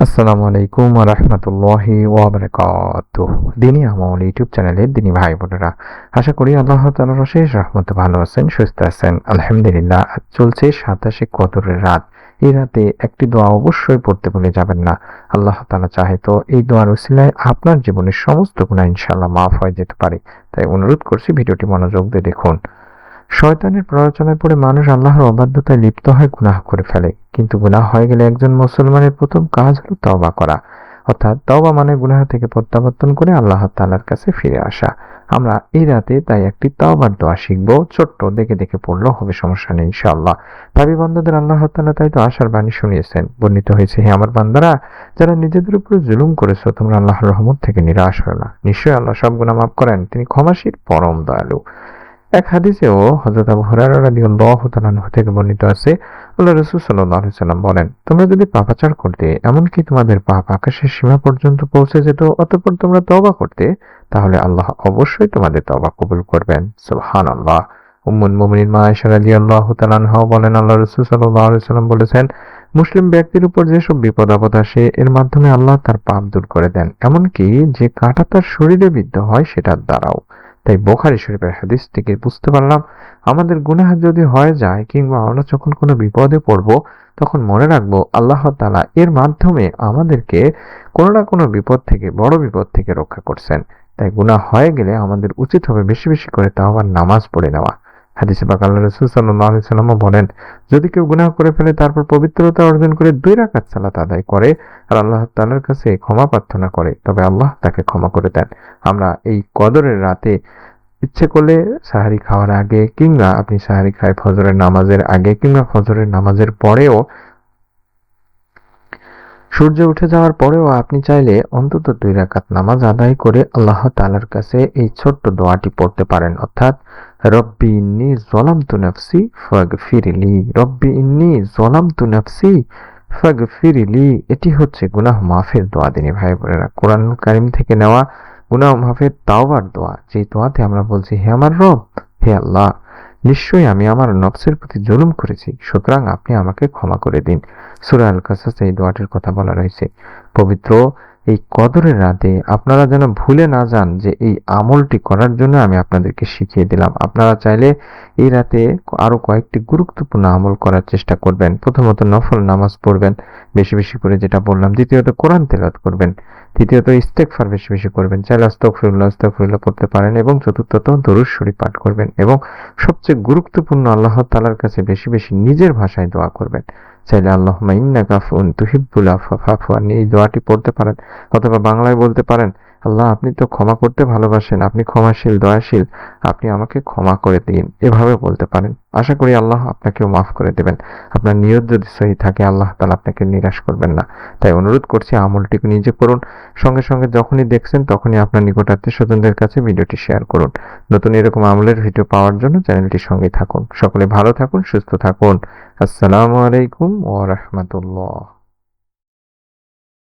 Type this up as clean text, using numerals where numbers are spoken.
আসসালামু আলাইকুম ওয়া রাহমাতুল্লাহি ওয়া বারাকাতুহু। দিনী আমল ইউটিউব চ্যানেলের দিনী ভাই বোনেরা, আশা করি আল্লাহ তাআলার অশেষ রহমতে ভালো আছেন, সুস্থ আছেন। আলহামদুলিল্লাহ। আজ চলছে 27শে কদরের রাত। এই রাতে একটি দোয়া অবশ্যই পড়তে ভুলে যাবেন না। আল্লাহ তাআলা চাহে তো এই দোয়ার উসিলায় আপনার জীবনের সমস্ত গুনাহ ইনশাআল্লাহ মাফ হয়ে যেতে পারে। তাই অনুরোধ করছি ভিডিওটি মনোযোগ দিয়ে দেখুন। শয়তানের প্ররোচনায় পড়ে মানুষ আল্লাহর অবাধ্যতায় লিপ্ত হয়ে গুনাহ করে ফেলে, কিন্তু গুনাহ হয়ে গেলে একজন মুসলমানের প্রথম কাজ হলো তওবা করা। অর্থাৎ তওবা মানে গুনাহ থেকে প্রত্যাবর্তন করে আল্লাহ তাআলার কাছে ফিরে আসা। আমরা এই রাতে তাই একটি তওবার দোয়া শিখব। ছোট্ট দেখে দেখে পড়লেও হবে, সমস্যা নেই ইনশাআল্লাহ। পাপী বান্দাদের আল্লাহ তাআলা তাই তো আশার বাণী শুনিয়েছেন। বর্ণিত হয়েছে, হে আমার বান্দারা, যারা নিজেদের উপরে জুলুম করেছো, তোমরা আল্লাহর রহমত থেকে নিরাশ হও না। নিশ্চয়ই আল্লাহ সব গুনাহ মাফ করেন, তিনি ক্ষমাশীল পরম দয়ালু। এক হাদিসেও হযরত আবু হুরায়রা রাদিয়াল্লাহু তাআলা আনহু থেকে বর্ণিত আছে, আল্লাহর রাসূল সাল্লাল্লাহু আলাইহি সাল্লাম বলেন, তোমরা যদি পাপাচার করতে, এমনকি তোমাদের পাপ আকাশের সীমা পর্যন্ত পৌঁছে যেত, অতঃপর তোমরা তওবা করতে, তাহলে আল্লাহ অবশ্যই তোমাদের তওবা কবুল করবেন। সুবহানাল্লাহ। উম্মুল মুমিনিন মা আয়েশা রাদিয়াল্লাহু তাআলা আনহা বলেন, আল্লাহর রাসূল সাল্লাল্লাহু আলাইহি সাল্লাম বলেছেন, মুসলিম ব্যক্তির উপর যেসব বিপদ আপদ আসে, এর মাধ্যমে আল্লাহ তার পাপ দূর করে দেন, এমনকি যে কাঁটা তার শরীরে বিদ্ধ হয় সেটার দ্বারাও। তাই বুখারী শরীফের হাদিস থেকে বুঝতে পারলাম, আমাদের গুনাহ যদি হয়ে যায় কিংবা আমরা যখন কোনো বিপদে পড়ব, তখন মনে রাখবো আল্লাহ তাআলা এর মাধ্যমে আমাদেরকে কোনো না কোনো বিপদ থেকে, বড় বিপদ থেকে রক্ষা করছেন। তাই গুনাহ হয়ে গেলে আমাদের উচিত হবে বেশি বেশি করে তাওবার নামাজ পড়ে নেওয়া। হাদিসে পাক আল্লাহর রাসূল সাল্লাল্লাহু আলাইহি ওয়াসাল্লাম বলেন, যদি কেউ গুনাহ করে ফেলে তারপর পবিত্রতা অর্জন করে 2 রাকাত সালাত আদায় করে আর আল্লাহ তাআলার কাছে ক্ষমা প্রার্থনা করে, তবে আল্লাহ তাকে ক্ষমা করে দেন। আমরা এই কদরের রাতে ইচ্ছে করলে সাহারি খাওয়ার আগে, কিংবা আপনি সাহারি খায় ফজরের নামাজের আগে, কিংবা ফজরের নামাজের পরেও, সূর্য উঠে যাওয়ার পরেও আপনি চাইলে অন্তত 2 রাকাত নামাজ আদায় করে আল্লাহ তাআলার কাছে এই ছোট্ট দোয়াটি পড়তে পারেন। অর্থাৎ, রব্বি ইন্নী যালামতু নাফসি ফাগফিরলি, রব্বি ইন্নী যালামতু নাফসি ফাগফিরলি। এটি হচ্ছে গুনাহ মাফের দোয়া। দিনী ভাই বোনেরা, কোরআনুল কারীম থেকে নেওয়া গুনাহ মাফের তাওবার দোয়া, যে দোয়াতে আমরা বলছি, হে আমার রব, হে আল্লাহ, নিশ্চয়ই আমি আমার নফসের প্রতি জুলুম করেছি, সুতরাং আপনি আমাকে ক্ষমা করে দিন। সূরা আল কাসাসে এই দোয়াটির কথা বলা রয়েছে। পবিত্র এই কদরের রাতে আপনারা যেন ভুলে না যান যে এই আমলটি করার জন্য আমি আপনাদেরকে শিখিয়ে দিলাম। আপনারা চাইলে এই রাতে আরো কয়েকটি গুরুত্বপূর্ণ আমল করার চেষ্টা করবেন। প্রথমত নফল নামাজ পড়বেন বেশি বেশি করে, যেটা বললাম। দ্বিতীয়ত কোরআন তেলাওয়াত করবেন। তৃতীয়ত ইস্তেগফার বেশি বেশি করবেন, চাইলে আস্তাগফিরুল্লাহ আস্তাগফিরুল্লাহ পড়তে পারেন। এবং চতুর্থত দরুদ শরীফ পাঠ করবেন। এবং সবচেয়ে গুরুত্বপূর্ণ, আল্লাহ তাআলার কাছে বেশি বেশি নিজের ভাষায় দোয়া করবেন। চাইলে আল্লাহুম্মা ইন্নাকা আফুউন তুহিব্বুল আফওয়া ফা'ফু আননি, এই দোয়াটি পড়তে পারেন। অথবা বাংলায় বলতে পারেন, আল্লাহ, আপনি তো ক্ষমা করতে ভালোবাসেন, আপনি ক্ষমাশীল, দয়াশীল, আপনি আমাকে ক্ষমা করে দিন। এভাবে বলতে পারেন। আশা করি আল্লাহ আপনাকেও মাফ করে দেবেন। আপনার নিয়ত যদি সহি থাকে, আল্লাহ তাআলা আপনাকে নিরাশ করবেন না। তাই অনুরোধ করছি, আমলটিকে নিজে করুন। সঙ্গে সঙ্গে যখনই দেখছেন তখনই আপনার নিকট আত্মীয়স্বজনদের কাছে ভিডিওটি শেয়ার করুন। নতুন এরকম আমলের ভিডিও পাওয়ার জন্য চ্যানেলটির সঙ্গেই থাকুন। সকলে ভালো থাকুন, সুস্থ থাকুন। আসসালামু আলাইকুম ওয়া রাহমাতুল্লাহ।